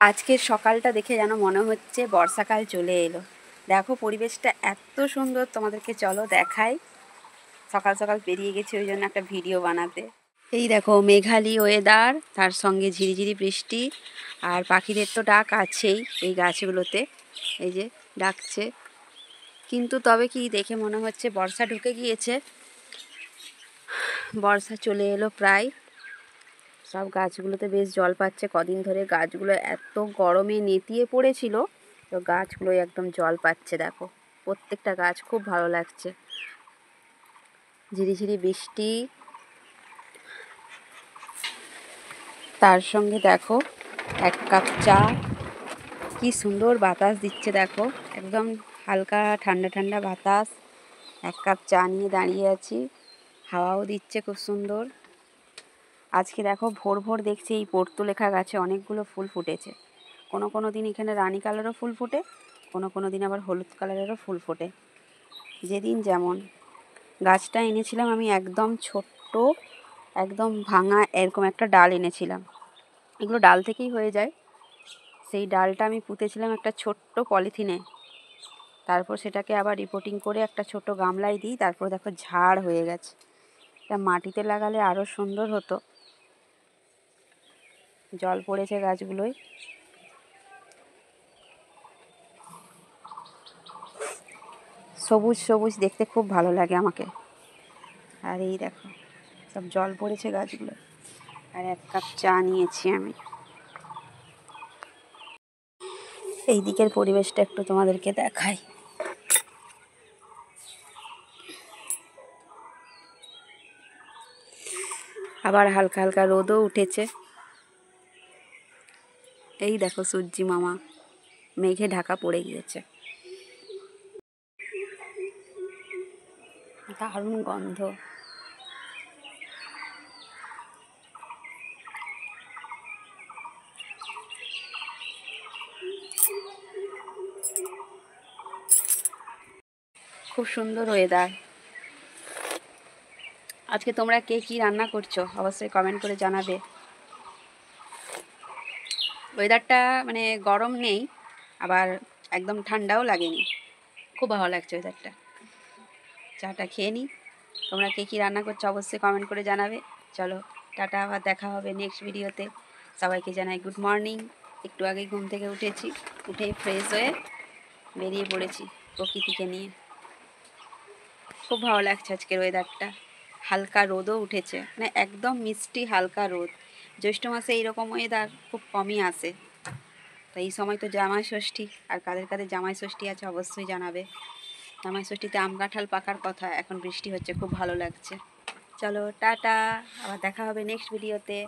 আজকের সকালটা দেখে যেন মনে হচ্ছে বর্ষাকাল চলে এলো। দেখো পরিবেশটা এত সুন্দর, তোমাদেরকে চলো দেখাই। সকাল সকাল পেরিয়ে গেছি, ওই জন্য একটা ভিডিও বানাতে। এই দেখো মেঘালি ওয়েদার, তার সঙ্গে ঝিরিঝিরি বৃষ্টি, আর পাখিদের তো ডাক আছেই এই গাছগুলোতে, এই যে ডাকছে। কিন্তু তবে কি দেখে মনে হচ্ছে বর্ষা ঢুকে গিয়েছে, বর্ষা চলে এলো প্রায়। সব গাছগুলোতে বেশ জল পাচ্ছে, কদিন ধরে গাছগুলো এত গরমে নেতিয়ে পড়েছিল, তো গাছগুলো একদম জল পাচ্ছে। দেখো প্রত্যেকটা গাছ খুব ভালো লাগছে। ঝিরিঝিরি বৃষ্টি, তার সঙ্গে দেখো এক কাপ চা, কি সুন্দর বাতাস দিচ্ছে। দেখো একদম হালকা ঠান্ডা ঠান্ডা বাতাস। এক কাপ চা নিয়ে দাঁড়িয়ে আছি, হাওয়াও দিচ্ছে খুব সুন্দর। আজকে দেখো ভোর ভোর দেখছি এই পর্তুলেখা গাছে অনেকগুলো ফুল ফুটেছে। কোনো দিন এখানে রানী কালারও ফুল ফোটে, কোনো দিন আবার হলুদ কালারেরও ফুল ফোটে, যেদিন যেমন। গাছটা এনেছিলাম আমি একদম ছোট্ট, একদম ভাঙা এরকম একটা ডাল এনেছিলাম। এগুলো ডাল থেকেই হয়ে যায়। সেই ডালটা আমি পুঁতেছিলাম একটা ছোট্ট পলিথিনে, তারপর সেটাকে আবার রিপোর্টিং করে একটা ছোট গামলায় দিই। তারপর দেখো ঝাড় হয়ে গেছে। এটা মাটিতে লাগালে আরও সুন্দর হতো। জল পড়েছে গাছগুলোয়। সবুজ সবুজ দেখতে খুব ভালো লাগে আমাকে। আর এই দেখো সব জল পড়েছে গাছগুলো। আর এক কাপ চা নিয়েছি আমি। এই দিকের পরিবেশটা একটু তোমাদেরকে দেখাই। আবার হালকা হালকা রোদও উঠেছে। এই দেখো সূর্যি মামা মেঘে ঢাকা পড়ে গিয়েছে। দারুণ গন্ধ। খুব সুন্দর ওয়েদার। আজকে তোমরা কে কী রান্না করছো অবশ্যই কমেন্ট করে জানাবে। ওয়েদারটা মানে গরম নেই, আবার একদম ঠান্ডাও লাগেনি, খুব ভালো লাগছে ওয়েদারটা। চাটা খেয়ে নিই। তোমরা কে কী রান্না করছো অবশ্যই কমেন্ট করে জানাবে। চলো টাটা, আবার দেখা হবে নেক্সট ভিডিওতে। সবাইকে জানাই গুড মর্নিং। একটু আগে ঘুম থেকে উঠেছি, উঠেই ফ্রেশ হয়ে বেরিয়ে পড়েছি প্রকৃতিকে নিয়ে। খুব ভালো লাগছে আজকের ওয়েদারটা। হালকা রোদও উঠেছে, মানে একদম মিষ্টি হালকা রোদ। জ্যৈষ্ঠ মাসে এইরকম ওয়েদার খুব কমই আসে। তো এই সময় তো জামাই ষষ্ঠী, আর কাদের কাদের জামাই ষষ্ঠী আছে অবশ্যই জানাবে। জামাই ষষ্ঠীতে আম কাঁঠাল পাকার কথা, এখন বৃষ্টি হচ্ছে, খুব ভালো লাগছে। চলো টাটা, আবার দেখা হবে নেক্সট ভিডিওতে।